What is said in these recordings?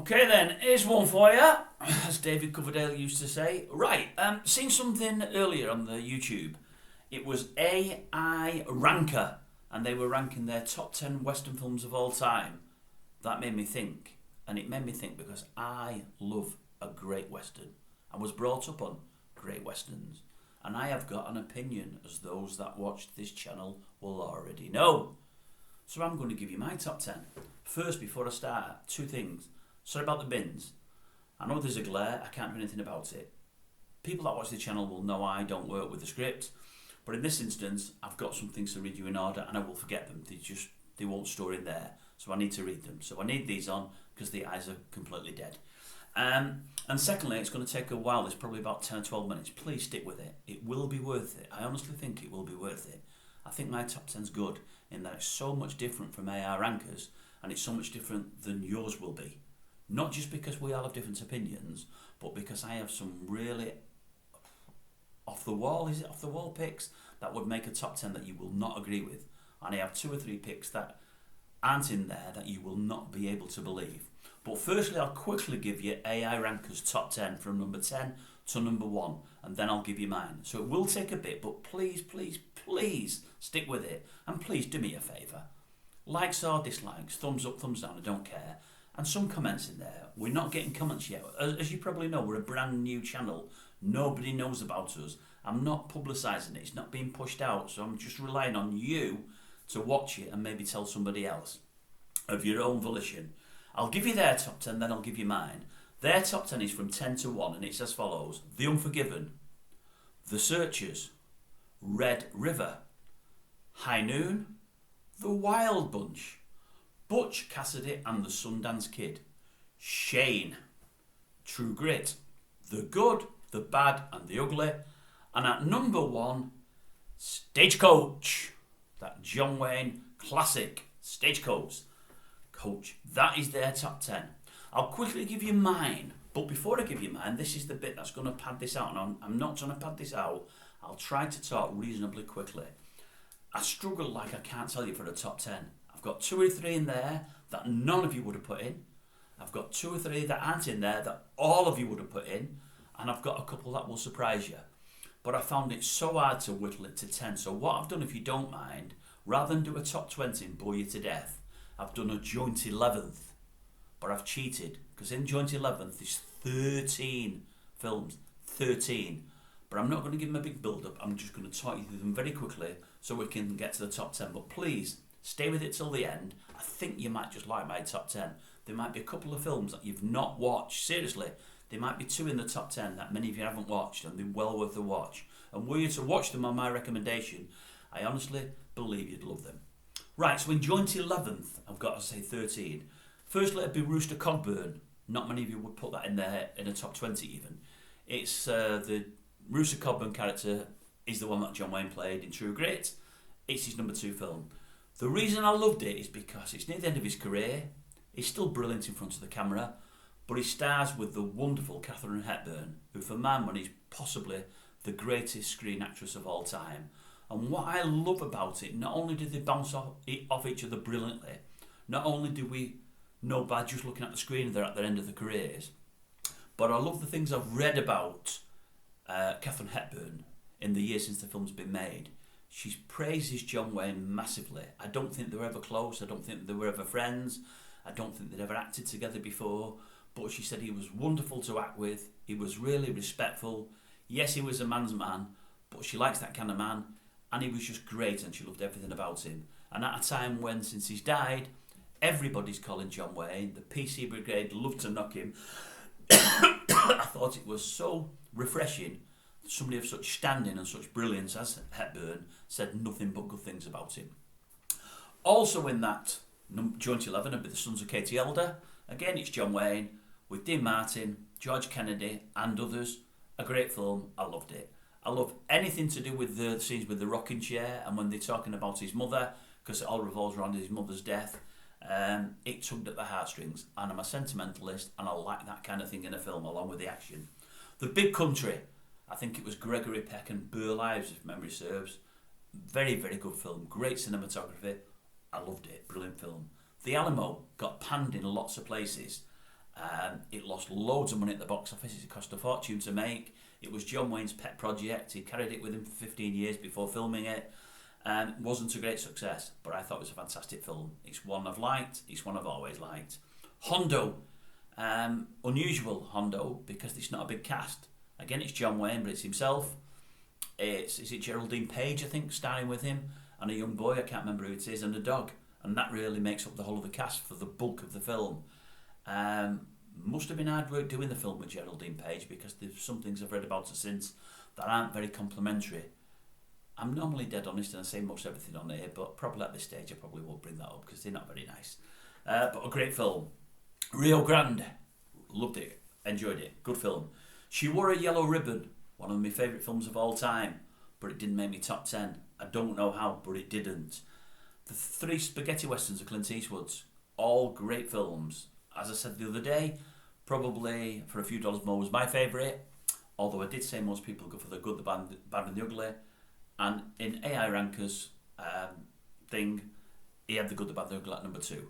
Okay then, here's one for you, as David Coverdale used to say. Right, seen something earlier on the YouTube. It was AI Ranker, and they were ranking their top 10 Western films of all time. That made me think, and it made me think because I love a great Western. I was brought up on great Westerns, and I have got an opinion, as those that watch this channel will already know. So I'm going to give you my top 10. First, before I start, two things. Sorry about the bins. I know there's a glare, I can't do anything about it. People that watch the channel will know I don't work with the script, but in this instance, I've got some things to read you in order and I will forget them. They won't store in there, so I need to read them. So I need these on because the eyes are completely dead. And secondly, it's going to take a while. It's probably about 10 or 12 minutes. Please stick with it. It will be worth it. I honestly think it will be worth it. I think my top 10's good in that it's so much different from AI Rankers, and it's so much different than yours will be. Not just because we all have different opinions, but because I have some really off the wall picks that would make a top 10 that you will not agree with. And I have 2 or 3 picks that aren't in there that you will not be able to believe. But firstly, I'll quickly give you AI Rankers top 10 from number 10 to number 1, and then I'll give you mine. So it will take a bit, but please, please, please stick with it. And please do me a favour. Likes or dislikes, thumbs up, thumbs down, I don't care. And some comments in there. We're not getting comments yet. As you probably know, we're a brand new channel. Nobody knows about us. I'm not publicising it. It's not being pushed out. So I'm just relying on you to watch it and maybe tell somebody else of your own volition. I'll give you their top 10, then I'll give you mine. Their top 10 is from 10 to 1, and it's as follows. The Unforgiven, The Searchers, Red River, High Noon, The Wild Bunch, Butch Cassidy and the Sundance Kid, Shane, True Grit, The Good, The Bad and The Ugly, and at number 1, Stagecoach, that John Wayne classic, Stagecoach. That is their top 10. I'll quickly give you mine, but before I give you mine, this is the bit that's going to pad this out, and I'm not trying to pad this out. I'll try to talk reasonably quickly. I struggle like I can't tell you for the top 10. I've got 2 or 3 in there that none of you would have put in. I've got 2 or 3 that aren't in there that all of you would have put in. And I've got a couple that will surprise you. But I found it so hard to whittle it to 10. So what I've done, if you don't mind, rather than do a top 20 and bore you to death, I've done a joint 11th. But I've cheated, because in joint 11th there's 13 films. 13. But I'm not going to give them a big build-up. I'm just going to talk you through them very quickly so we can get to the top 10. But please, stay with it till the end. I think you might just like my top 10. There might be a couple of films that you've not watched. Seriously, there might be 2 in the top 10 that many of you haven't watched, and they're well worth a watch. And were you to watch them on my recommendation, I honestly believe you'd love them. Right, so in joint 11th, I've got to say 13. Firstly, it'd be Rooster Cogburn. Not many of you would put that in there in a top 20 even. It's the Rooster Cogburn character is the one that John Wayne played in True Grit. It's his number 2 film. The reason I loved it is because it's near the end of his career. He's still brilliant in front of the camera, but he stars with the wonderful Katharine Hepburn, who for my money is possibly the greatest screen actress of all time. And what I love about it, not only do they bounce off each other brilliantly, not only do we know by just looking at the screen they're at the end of their careers, but I love the things I've read about Katharine Hepburn in the years since the film's been made. She praises John Wayne massively. I don't think they were ever close. I don't think they were ever friends. I don't think they'd ever acted together before. But she said he was wonderful to act with. He was really respectful. Yes, he was a man's man, but she likes that kind of man. And he was just great, and she loved everything about him. And at a time when, since he's died, everybody's calling John Wayne. The PC Brigade loved to knock him. I thought it was so refreshing. Somebody of such standing and such brilliance as Hepburn said nothing but good things about him. Also in that joint 11 would be The Sons of Katie Elder. Again, it's John Wayne with Dean Martin, George Kennedy and others. A great film. I loved it. I love anything to do with the scenes with the rocking chair and when they're talking about his mother, because it all revolves around his mother's death. It tugged at the heartstrings, and I'm a sentimentalist and I like that kind of thing in a film along with the action. The Big Country, I think it was Gregory Peck and Burl Ives, if memory serves. Very, very good film. Great cinematography. I loved it. Brilliant film. The Alamo got panned in lots of places, It lost loads of money at the box office. It cost a fortune to make. It was John Wayne's pet project. He carried it with him for 15 years before filming it. It wasn't a great success, but I thought it was a fantastic film. It's one I've liked. It's one I've always liked. Hondo. Unusual Hondo because it's not a big cast. Again, it's John Wayne, but it's himself. Is it Geraldine Page, I think, starring with him, and a young boy, I can't remember who it is, and a dog. And that really makes up the whole of the cast for the bulk of the film. Must have been hard work doing the film with Geraldine Page because there's some things I've read about her since that aren't very complimentary. I'm normally dead honest and I say most everything on here, but probably at this stage I probably won't bring that up because they're not very nice. But a great film. Rio Grande. Loved it. Enjoyed it. Good film. She Wore a Yellow Ribbon. One of my favourite films of all time. But it didn't make me top 10. I don't know how, but it didn't. The three spaghetti westerns of Clint Eastwood's. All great films. As I said the other day, probably For a Few Dollars More was my favourite. Although I did say most people go for the good, the bad and the ugly. And in AI Ranker's thing, he had the good, the bad, the ugly at number 2.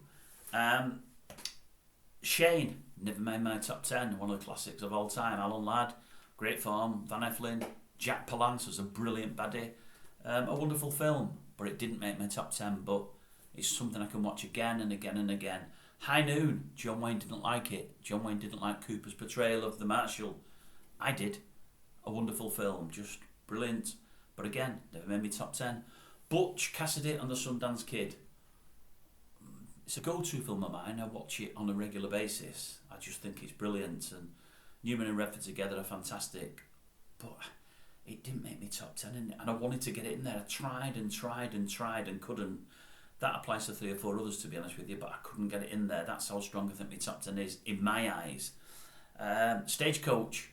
Shane, never made my top 10. One of the classics of all time. Alan Ladd, great form. Van Heflin, Jack Palance was a brilliant baddie. A wonderful film, but it didn't make my top 10. But it's something I can watch again and again and again. High Noon, John Wayne didn't like it. John Wayne didn't like Cooper's portrayal of the Marshal. I did. A wonderful film, just brilliant. But again, never made me top 10. Butch Cassidy and the Sundance Kid. It's a go-to film of mine. I watch it on a regular basis. I just think it's brilliant. And Newman and Redford together are fantastic. But it didn't make me top 10. And I wanted to get it in there. I tried and tried and tried and couldn't. That applies to 3 or 4 others, to be honest with you, but I couldn't get it in there. That's how strong I think my top 10 is, in my eyes. Stagecoach,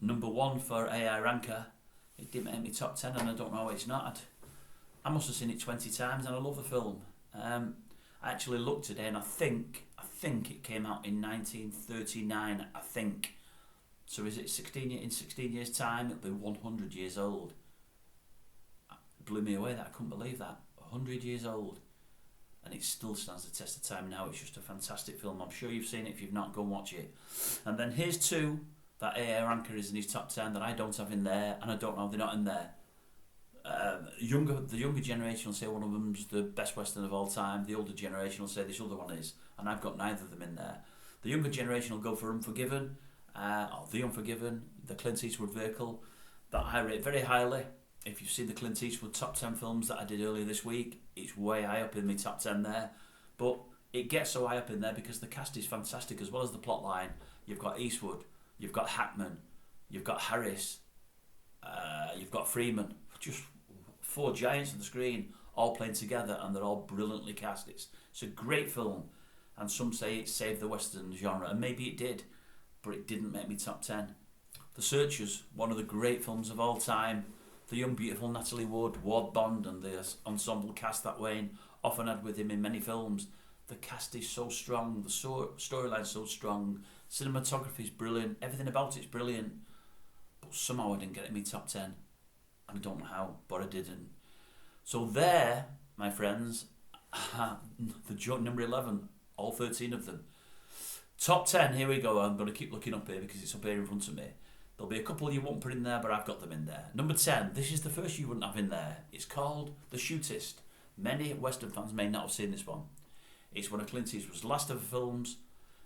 number 1 for AI Ranker. It didn't make me top 10, and I don't know why it's not. I must have seen it 20 times, and I love the film. I actually looked today, and I think it came out in 1939, I think. So is it 16 years' time, it'll be 100 years old. It blew me away that. I couldn't believe that. 100 years old. And it still stands the test of time now. It's just a fantastic film. I'm sure you've seen it. If you've not, go and watch it. And then here's 2 that A.A. Ranker is in his top 10 that I don't have in there, and I don't know if they're not in there. The younger generation will say one of them's the best Western of all time. The older generation will say this other one is, and I've got neither of them in there. The younger generation will go for Unforgiven, or The Unforgiven, the Clint Eastwood vehicle, that I rate very highly. If you've seen the Clint Eastwood top 10 films that I did earlier this week, it's way high up in my top 10 there. But it gets so high up in there because the cast is fantastic, as well as the plot line. You've got Eastwood, you've got Hackman, you've got Harris, you've got Freeman. Just 4 giants on the screen, all playing together, and they're all brilliantly cast. It's a great film, and some say it saved the Western genre, and maybe it did, but it didn't make me top 10. The Searchers, one of the great films of all time. The young, beautiful Natalie Wood, Ward Bond, and the ensemble cast that Wayne often had with him in many films. The cast is so strong, the storyline's so strong, cinematography's brilliant, everything about it's brilliant. But somehow I didn't get it in my top 10. And I don't know how, but I didn't. So there, my friends, the joint number 11, all 13 of them. Top 10, here we go. I'm going to keep looking up here because it's up here in front of me. There'll be a couple you won't put in there, but I've got them in there. Number 10, this is the first you wouldn't have in there. It's called The Shootist. Many Western fans may not have seen this one. It's one of Clint Eastwood's last ever films.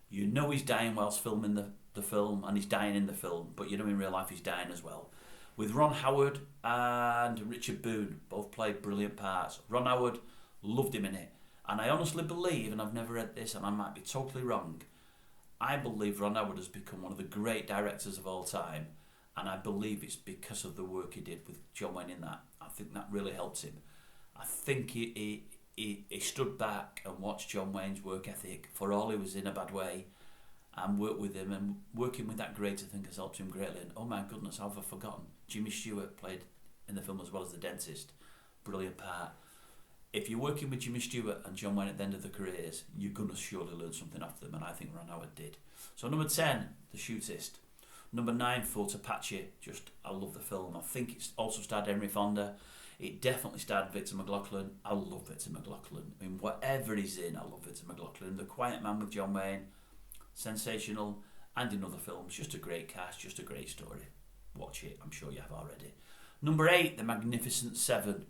You know he's dying whilst filming the film, and he's dying in the film, but you know in real life he's dying as well. With Ron Howard and Richard Boone, both played brilliant parts. Ron Howard, loved him in it. And I honestly believe, and I've never read this, and I might be totally wrong, I believe Ron Howard has become one of the great directors of all time, and I believe it's because of the work he did with John Wayne in that. I think that really helped him. I think he stood back and watched John Wayne's work ethic for all he was in a bad way, and worked with him, and working with that great, I think, has helped him greatly. And oh my goodness, how have I forgotten? Jimmy Stewart played in the film as well as the dentist. Brilliant part. If you're working with Jimmy Stewart and John Wayne at the end of their careers, you're going to surely learn something off them, and I think Ron Howard did. So number 10, The Shootist. Number 9, Fort Apache. I love the film. I think it's also starred Henry Fonda. It definitely starred Victor McLaglen. I love Victor McLaglen. I mean, whatever he's in, I love Victor McLaglen. The Quiet Man with John Wayne. sensational, and in other films. Just a great cast, just a great story. Watch it, I'm sure you have already. Number 8, The Magnificent Seven.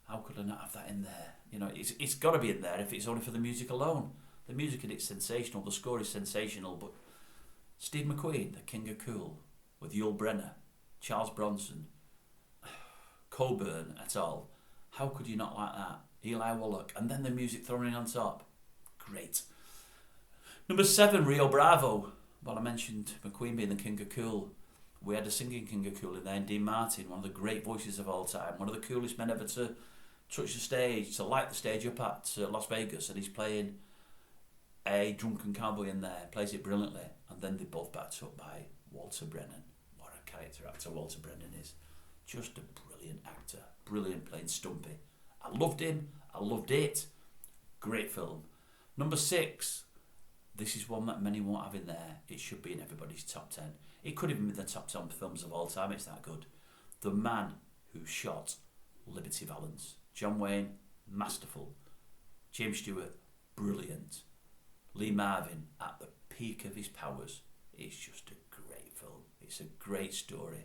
How could I not have that in there? You know, it's got to be in there if it's only for the music alone. The music in it's sensational, the score is sensational, but Steve McQueen, the King of Cool, with Yul Brynner, Charles Bronson, Coburn et al. How could you not like that? Eli Wallach, and then the music thrown in on top. Great. Number 7, Rio Bravo. Well, I mentioned McQueen being the King of Cool. We had a singing King of Cool in there, Dean Martin, one of the great voices of all time, one of the coolest men ever to touch the stage, to light the stage up at Las Vegas, and he's playing a drunken cowboy in there, plays it brilliantly, and then they're both backed up by Walter Brennan. What a character actor Walter Brennan is. Just a brilliant actor, brilliant playing Stumpy. I loved him, I loved it. Great film. Number 6, this is one that many won't have in there. It should be in everybody's top 10. It could even be in the top 10 films of all time, it's that good. The Man Who Shot Liberty Valance. John Wayne, masterful. James Stewart, brilliant. Lee Marvin, at the peak of his powers. It's just a great film. It's a great story.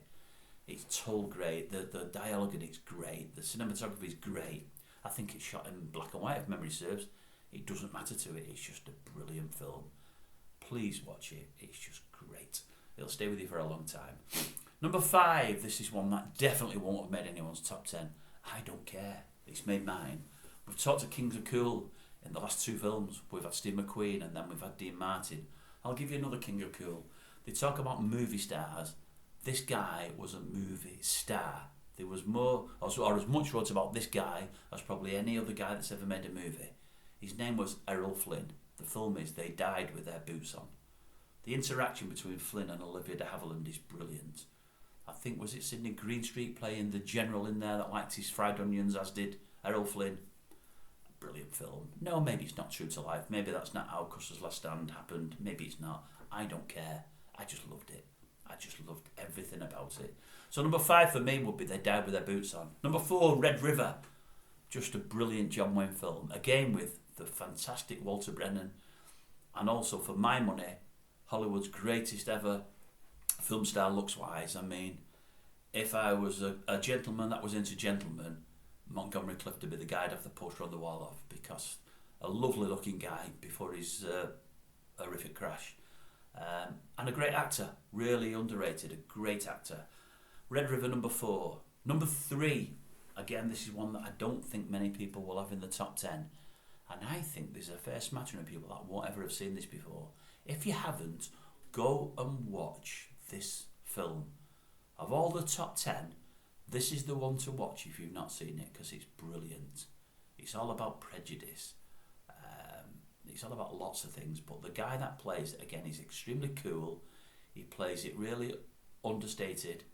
It's told great. The dialogue in it's great. The cinematography is great. I think it's shot in black and white, if memory serves. It doesn't matter to it. It's just a brilliant film. Please watch it. It's just great. It'll stay with you for a long time. Number 5. This is one that definitely won't have made anyone's top 10. I Don't Care. It's made mine. We've talked to Kings of Cool in the last 2 films. We've had Steve McQueen and then we've had Dean Martin. I'll give you another King of Cool. They talk about movie stars. This guy was a movie star. There was more, or as much wrote about this guy as probably any other guy that's ever made a movie. His name was Errol Flynn. The film is They Died With Their Boots On. The interaction between Flynn and Olivia de Havilland is brilliant. I think, was it Sidney Greenstreet playing the general in there that liked his fried onions, as did Errol Flynn? A brilliant film. No, maybe it's not true to life. Maybe that's not how Custer's Last Stand happened. Maybe it's not. I don't care. I just loved it. I just loved everything about it. So number 5 for me would be They Died With Their Boots On. Number 4, Red River. Just a brilliant John Wayne film. Again with the fantastic Walter Brennan. And also, for my money, Hollywood's greatest ever film star looks-wise. I mean, if I was a gentleman that was into gentlemen, Montgomery Clift would be the guy I'd have the poster on the wall of, because a lovely looking guy before his horrific crash. And a great actor, really underrated, a great actor. Red River, number 4. Number 3, again, this is one that I don't think many people will have in the top 10. And I think there's a fair smattering of people that won't ever have seen this before. If you haven't, go and watch this film. Of all the top 10, this is the one to watch if you've not seen it, because it's brilliant. It's all about prejudice. It's all about lots of things, but the guy that plays it, again, is extremely cool. He plays it really understated,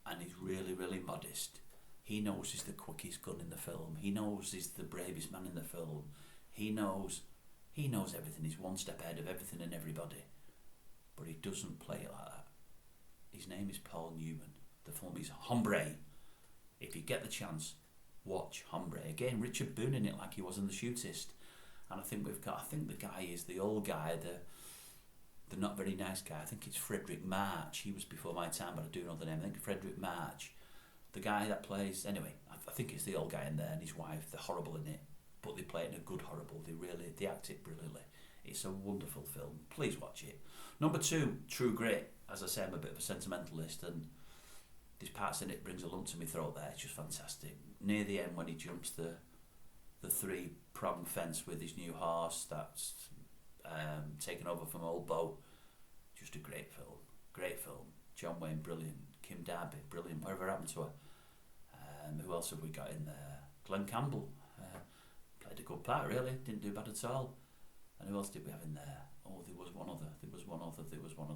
and he's really, really modest. He knows he's the quickest gun in the film. He knows he's the bravest man in the film. He knows everything. He's one step ahead of everything and everybody. But he doesn't play it like that. His name is Paul Newman. The film is Hombre. If you get the chance, watch Hombre. Again, Richard Boone in it like he was in The Shootist. And I think the guy is the old guy, the not very nice guy. I think it's Frederick March. He was before my time, but I do know the name. I think Frederick March. The guy that plays, anyway, I think it's the old guy in there and his wife. They're horrible in it, but they play it in a good horrible. They act it brilliantly. It's a wonderful film. Please watch it. Number 2, True Grit. As I say, I'm a bit of a sentimentalist, and there's parts in it brings a lump to my throat there. It's just fantastic. Near the end, when he jumps the 3-prong fence with his new horse that's taken over from Old Beau. Just a great film. Great film. John Wayne, brilliant. Kim Darby, brilliant. Whatever happened to her? Who else have we got in there? Glenn Campbell. Played a good part, really. Didn't do bad at all. And who else did we have in there? Oh, there was one other.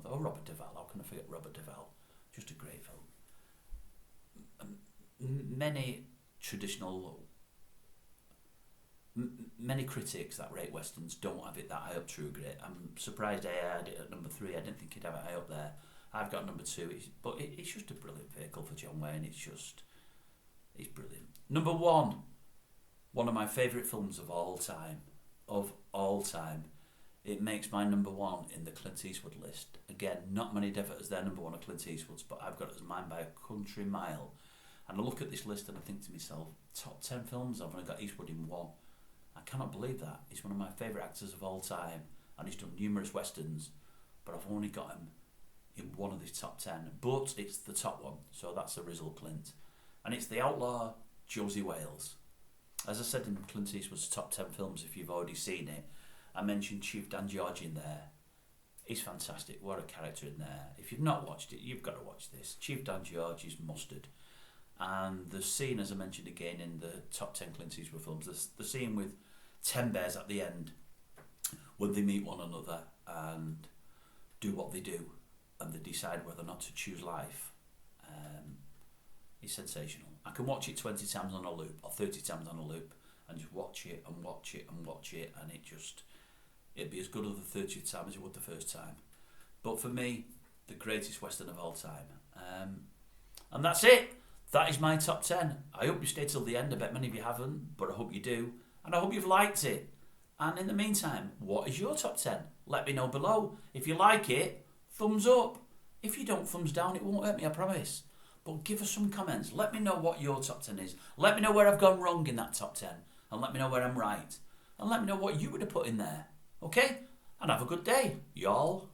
Oh, Robert Duvall. How can I forget Robert Duvall? Just a great film. Many critics that rate westerns don't have it that high up. True Grit. I'm surprised I had it at number 3. I didn't think he'd have it high up there. I've got number 2. It's just a brilliant vehicle for John Wayne. It's brilliant. Number 1 of my favourite films of all time, it makes my number one in the Clint Eastwood list. Again, not many have it as their number one of Clint Eastwood's, but I've got it as mine by a country mile. And I look at this list and I think to myself, top 10 films, I've only got Eastwood in one. I cannot believe that. He's one of my favourite actors of all time, and he's done numerous westerns, but I've only got him in one of his top 10. But it's the top one, so that's the Rizzle Clint. And it's The Outlaw Josie Wales. As I said in Clint Eastwood's top 10 films, if you've already seen it, I mentioned Chief Dan George in there. He's fantastic. What a character in there. If you've not watched it, you've got to watch this. Chief Dan George is mustard. And the scene, as I mentioned again in the top 10 Clint Eastwood films, the scene with 10 bears at the end, when they meet one another and do what they do, and they decide whether or not to choose life, is sensational. I can watch it 20 times on a loop, or 30 times on a loop, and just watch it and watch it and watch it, and it'd be as good as the 30th time as it would the first time. But for me, the greatest Western of all time. And that's it. That is my top 10. I hope you stay till the end. I bet many of you haven't, but I hope you do. And I hope you've liked it. And in the meantime, what is your top 10? Let me know below. If you like it, thumbs up. If you don't, thumbs down. It won't hurt me, I promise. But give us some comments. Let me know what your top 10 is. Let me know where I've gone wrong in that top 10. And let me know where I'm right. And let me know what you would have put in there. Okay? And have a good day, y'all.